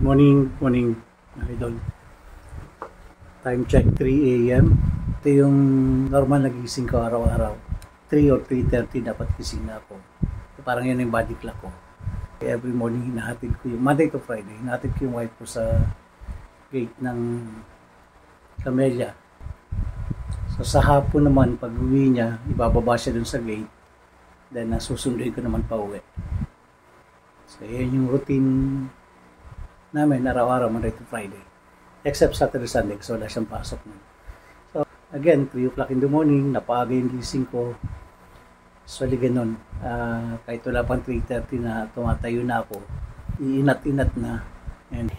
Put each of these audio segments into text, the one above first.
Morning, idol. Time check, 3 a.m. Ito yung normal na gising ko araw-araw. 3 or 3:30 dapat gising na ako. Parang yun yung body clock ko. Every morning, hinahatid ko yung Monday to Friday. Hinahatid ko yung wife ko sa gate ng Camellia. So sa hapon naman, pag uwi niya, ibababa siya dun sa gate. Then susunduin ko naman pa uwi. So yan yung routine namin araw-araw, Monday to Friday. Except Saturday, Sunday, so wala siyang pasok nun. So, again, 3 o'clock in the morning, napaaga yung gising ko. So, ganun. Kahit wala pang 3:30 na tumatayo na ako, iinat-inat na. And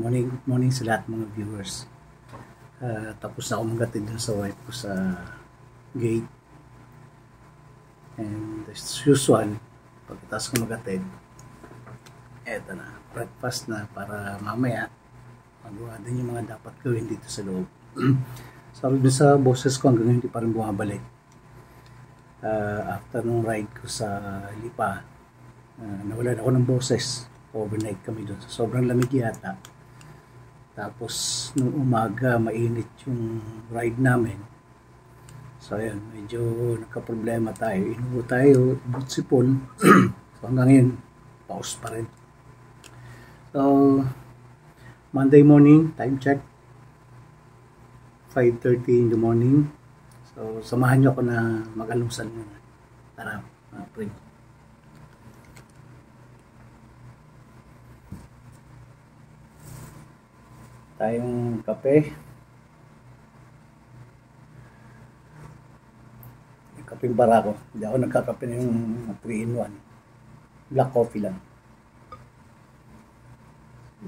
morning sa lahat mga viewers. Tapos na ako magatid dun sa wife ko sa gate. And as usual, pagkatapos ko magatid, eto na, breakfast na para mamaya magawa din yung mga dapat gawin dito sa loob. Sabi dun sa boses ko hanggang hindi pa rin bumabalik. After nung ride ko sa Lipa, nawalan ako ng boses. Overnight kami doon. Sobrang lamig yata. Tapos nung umaga mainit yung ride namin. So ayun, medyo nagka-problema tayo. Inubo tayo, butsipon. So hanggang ngayon, pause pa rin. So Monday morning, time check. 5:30 in the morning. So samahan nyo ako na mag-almusal muna. Tara, pray. Tayong kape. Yung kapeng barako. Hindi ako nagkakape na yung 3-in-1. Black coffee lang.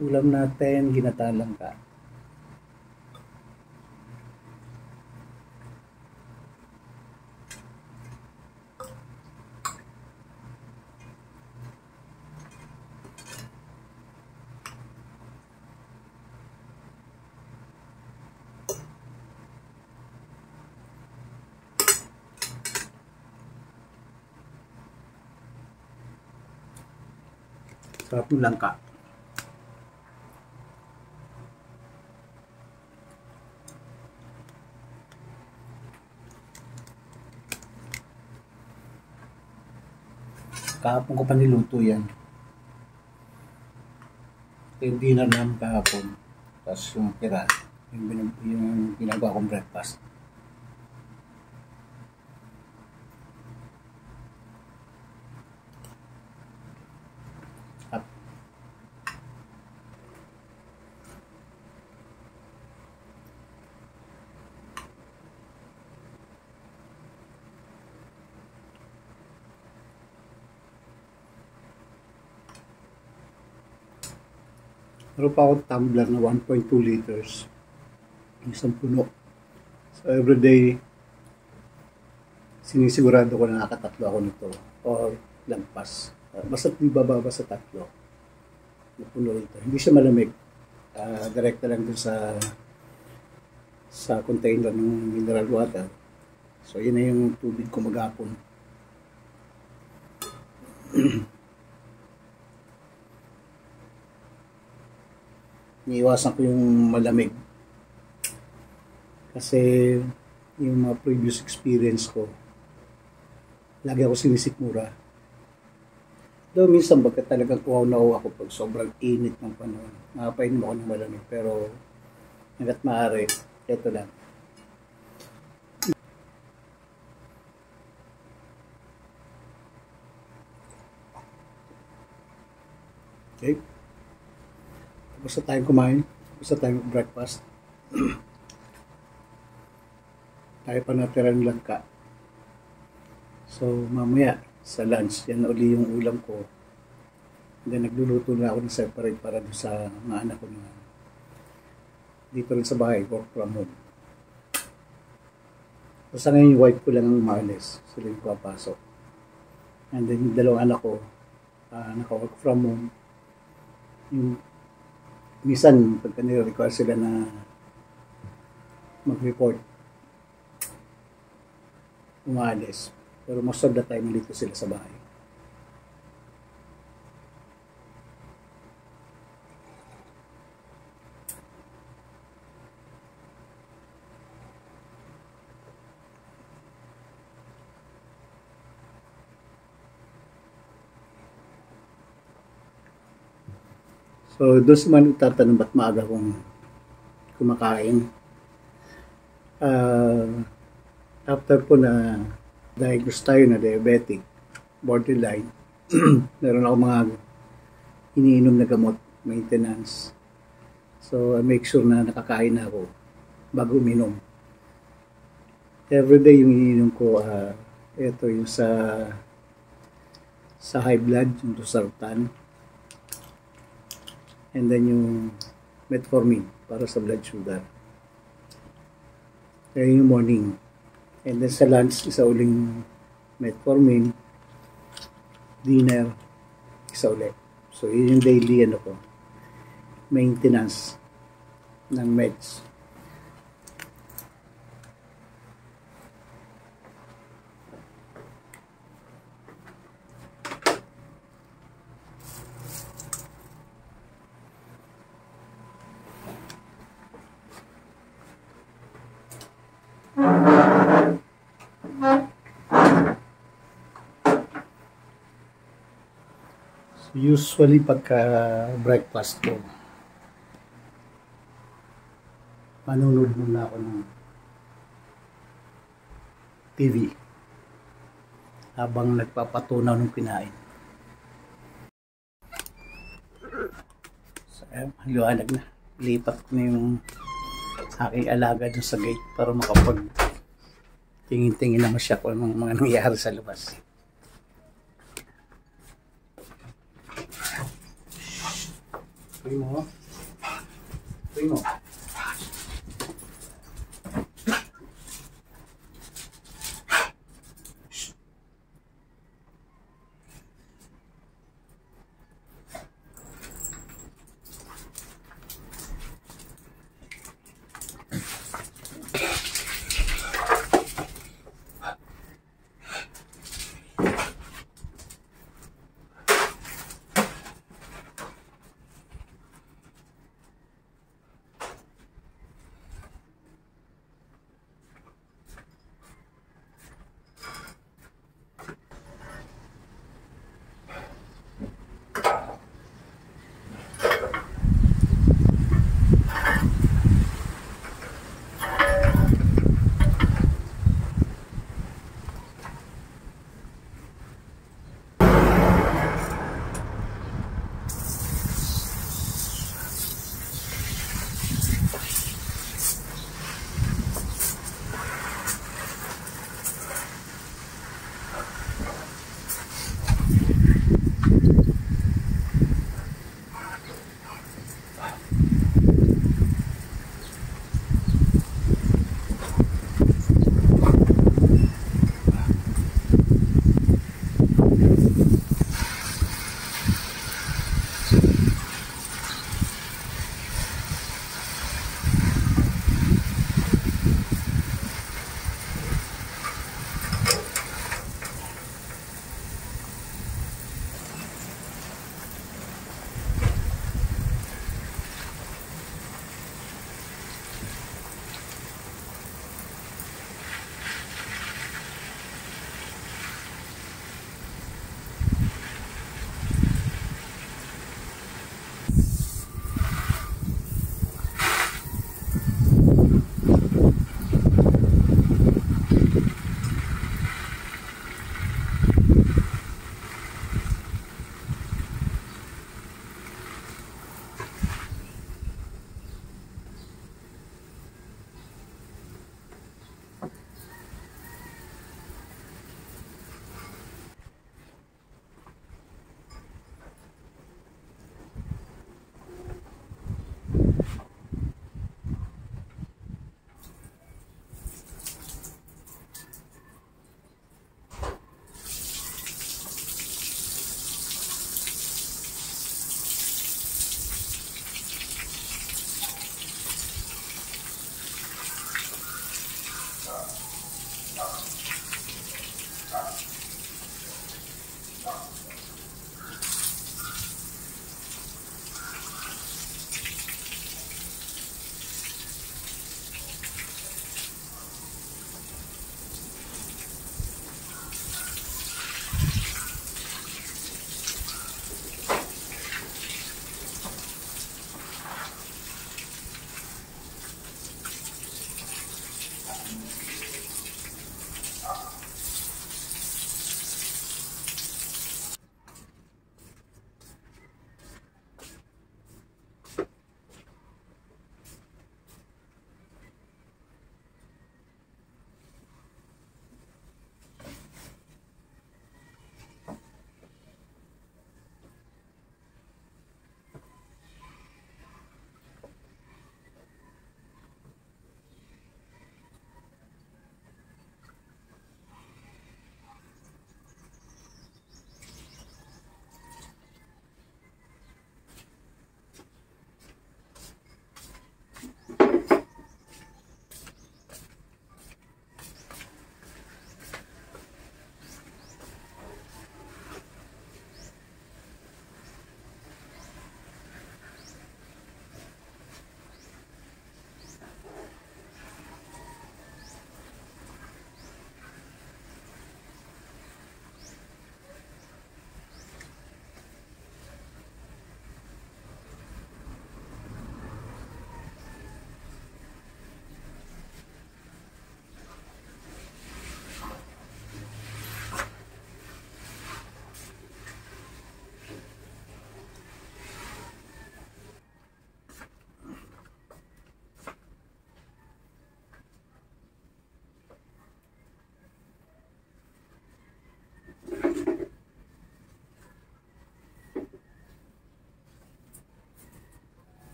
Ulam natin, ginataan langka. Sarap ng langka. Kahapon ko pa niluto yan. Yung dinner namin kahapon. Tapos yung tira, yung ginagawa kong breakfast. Meron pa akong tumbler na 1.2 liters. Isang puno. So everyday, sinisigurado ko na nakatatlo ako nito. Or lampas. Basta di bababa sa tatlo. Puno ito. Hindi siya malamig. Direkta lang dun sa container ng mineral water. So yun na yung tubig ko maghapon. Iniiwasan ko yung malamig. Kasi yung mga previous experience ko, lagi ako sinisikmura. Though minsan bagka talagang kuhaw-nahaw ako pag sobrang init ng panahon. Nakapainom ako ng malamig. Pero hanggat maaari, ito lang. Okay. Tapos na tayong kumain. Tapos na tayong breakfast. Tayo pa natira ng langka. So mamaya sa lunch, yan na uli yung ulam ko. And then nagluluto na ako ng separate para doon sa mga anak ko na dito rin sa bahay, work from home. So sa ngayon yung wife ko lang ang umalis. Sila yung papasok. And then yung dalawang anak ko, naka-work from home. Yung minsan, pagka nire-require sila na mag-report, umalis. Pero most of the time, dito sila sa bahay. So, doon sa man tatanong ba't maaga kong kumakain. After ko na diagnose tayo na diabetic, borderline, meron ako mga iniinom na gamot, maintenance. So, I make sure na nakakain na ako bago uminom. Everyday yung iniinom ko, ito yung sa high blood, yung Losartan. And then yung metformin para sa blood sugar. Kaya yung morning. And then sa lunch, isa uling metformin. Dinner, isa ulit. So, yun yung daily maintenance ng meds. Usually pagka breakfast ko, manunod muna ako ng TV habang nagpapatunaw ng kinain. So, liwanag na. Lipat ko na yung aking alaga dun sa gate para makapag tingin-tingin naman siya kung anong mga nangyayari sa labas. Primo.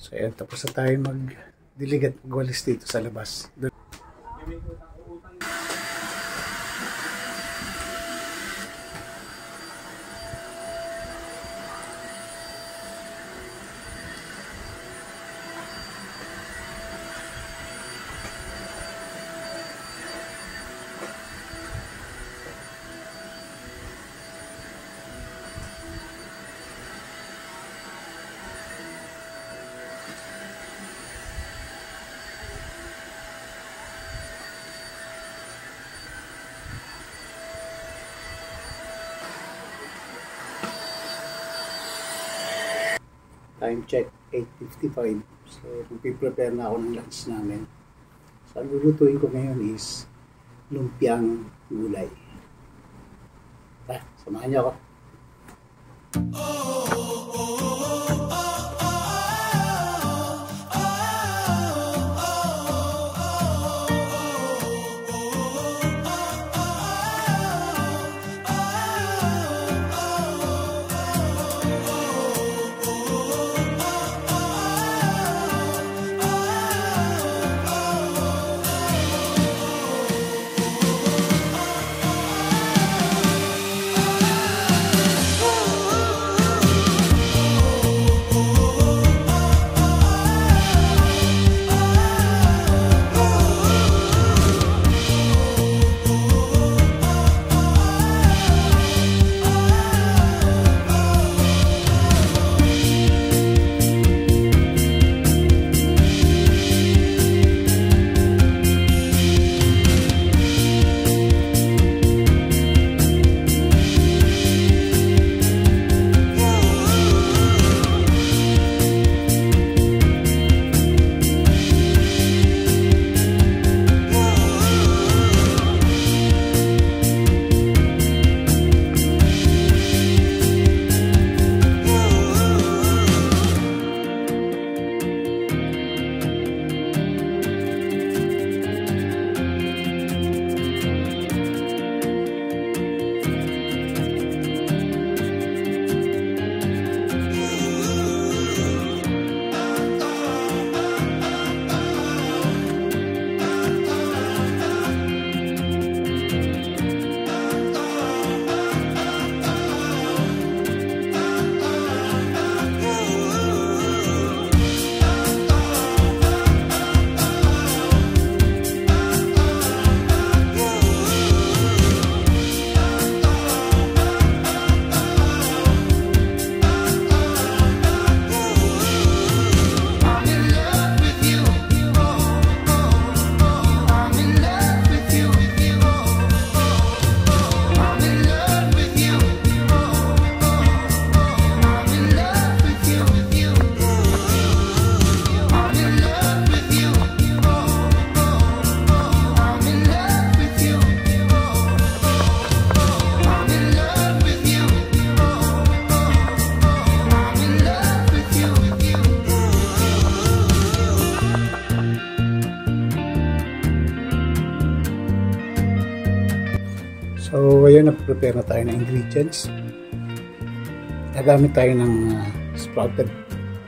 So ayan, tapos na tayo magdilig at magwalis dito sa labas. Time check, 8:55. So, magpiprepare na ako ng lunch namin. So, ang lulutuin ko ngayon is lumpiang gulay. Samahan niyo ako. So, ayun, nag-prepare na tayo ng ingredients. Nagamit tayo ng sprouted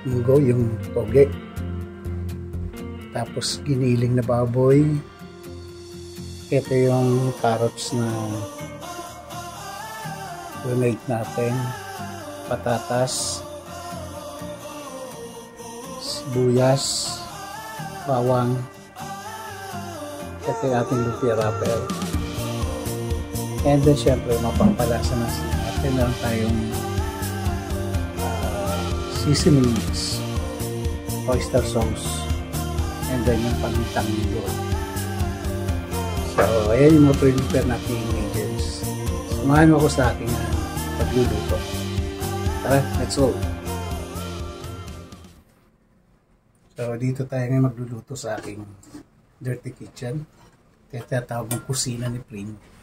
munggo, yung toge. Tapos, giniling na baboy. Ito yung carrots na grenade natin. Patatas. Sibuyas. Bawang. Ito yung ating lumpia wrapper. And then, syempre, mapampalasa na natin. Meron tayong seasonings, oyster sauce, and then yung pamintang doon. So, ayan yung mga prepare natin ingredients. Samahan mo ako sa aking pagluluto. Tara, let's go! So, dito tayo ngayon magluluto sa aking dirty kitchen. Kaya tinatawag ng kusina ni Pring.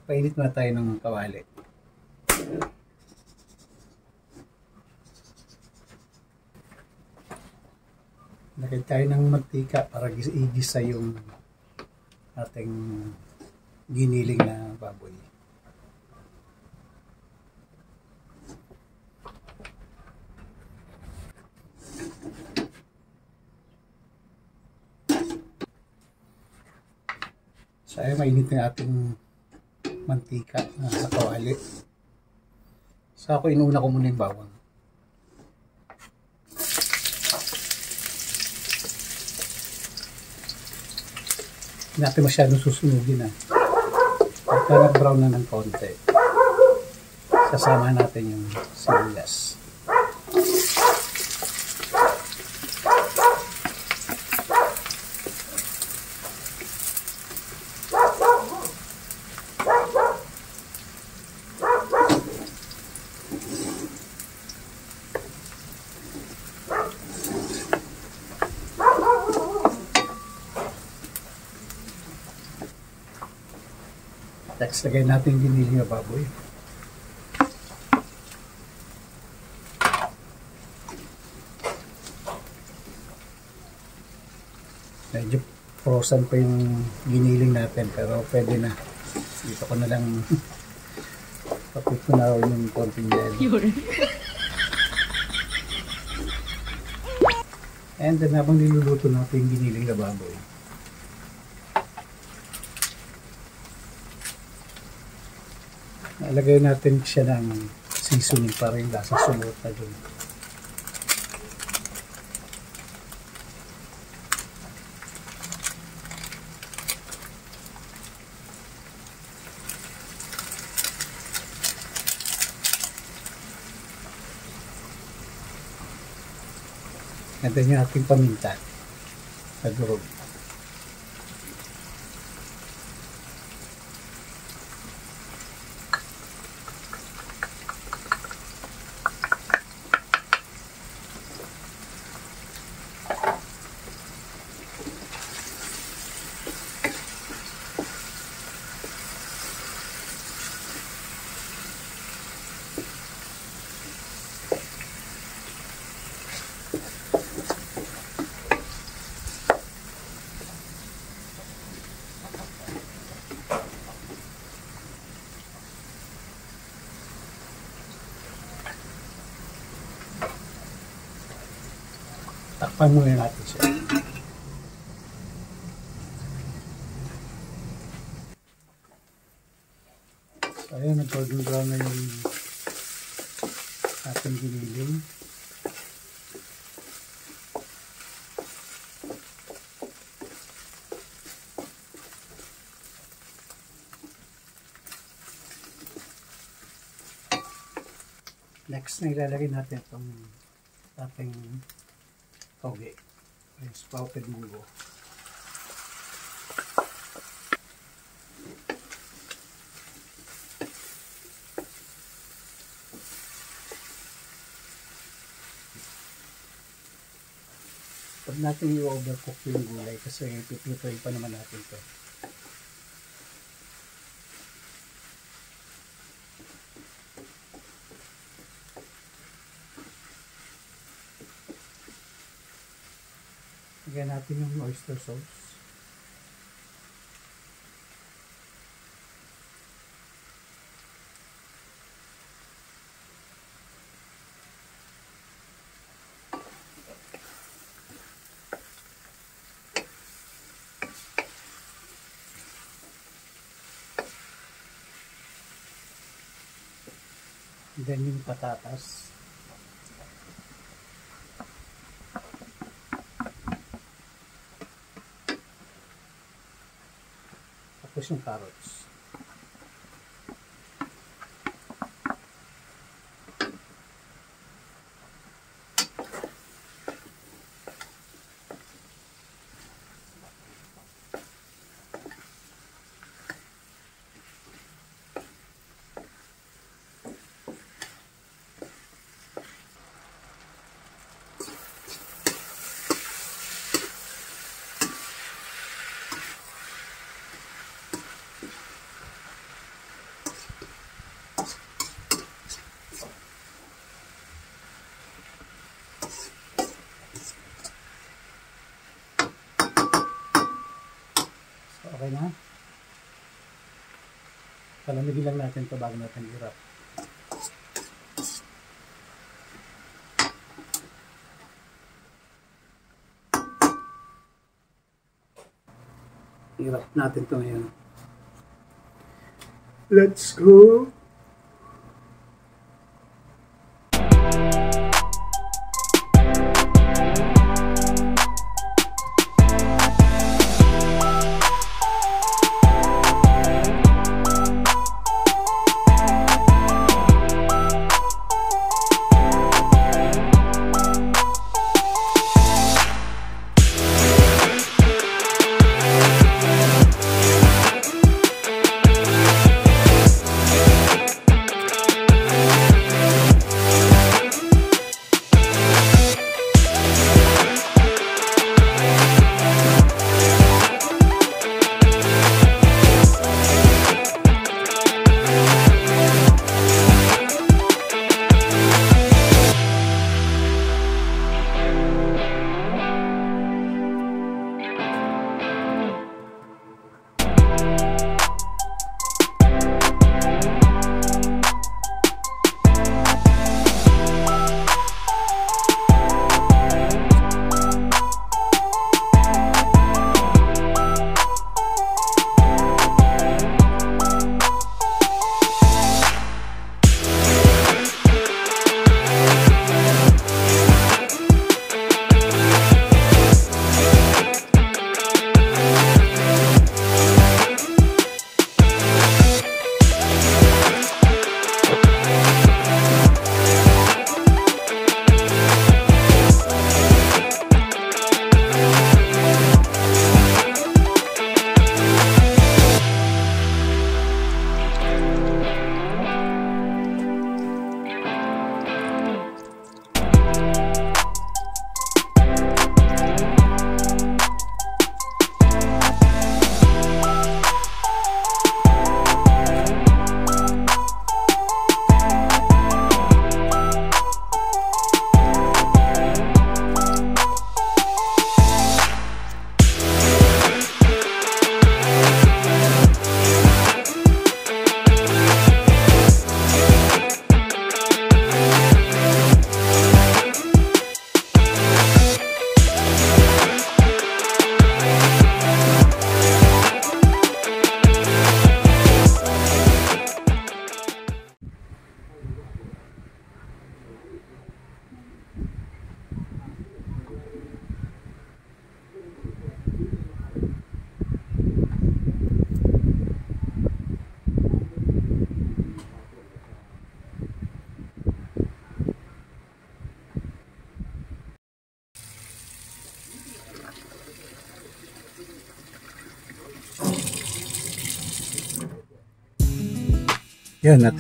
Painit na tayo ng kawali. Lagay tayo ng mantika para igisa yung ating giniling na baboy. So ayun, mainit na ating mantika sa kawali. So ako inuna ko muna yung bawang. Hindi natin masyadong susunugin na. Pagka nag-brown na ng konti, sasama natin yung sibuyas. Next, lagay natin yung giniling na baboy. Medyo frozen pa yung giniling natin, pero pwede na. Dito ko na lang papipunawin yung konting yelo. And then habang niluluto natin yung giniling na baboy, nalagay natin siya ng seasoning para yung lasa sumot na dun. And then yung ating paminta na durog. Takpan muna natin siya. So ayan, nag-golden brown na yung ating giniling. Next na ilalagay natin itong ating toge, yung sprouted munggo. Huwag natin i-overcook yung gulay kasi pipritoy pa naman natin ito. Lagyan natin yung oyster sauce. And then yung patatas. Tapos yung carrots. Okay na. Palamigin lang natin ito bago natin i-wrap. I-wrap natin ito ngayon. Let's go! Yan, 6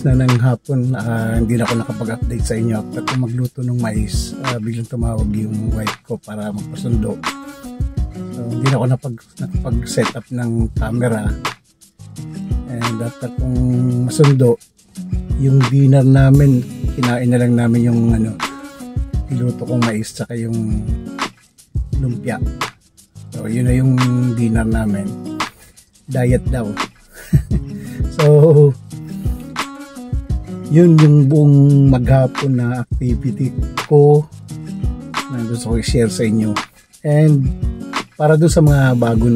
na ng hapon, hindi na ako nakapag-update sa inyo after ko magluto ng mais. Biglang tumawag yung wife ko para magpasundo, so hindi na ako nakapag-set up ng camera. And after kong masundo yung dinner namin, kinain na lang namin yung niluto kong mais tsaka yung lumpia. So yun na yung dinner namin. Diet daw. So yun yung buong maghapon na activity ko na gusto ko i-share sa inyo. And para doon sa mga bago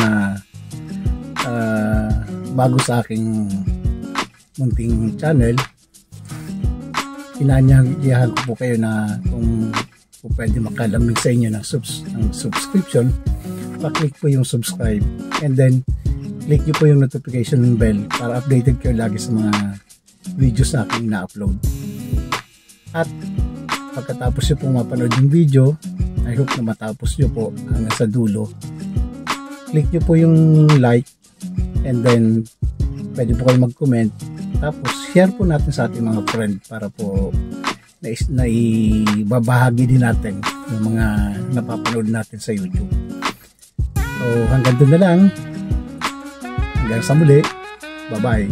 sa aking munting channel, inaanyayahan ko po kayo na kung pwede makalamig sa inyo ng subscription, pa-click po yung subscribe and then click nyo po yung notification bell para updated kayo lagi sa mga videos na aking na-upload. At pagkatapos nyo pong mapanood yung video, I hope na matapos nyo po hanggang sa dulo, click nyo po yung like and then pwede po kayo mag-comment, tapos share po natin sa ating mga friend para po naibabahagi din natin yung mga napapanood natin sa YouTube. So hanggang doon na lang, hanggang sa muli, bye bye.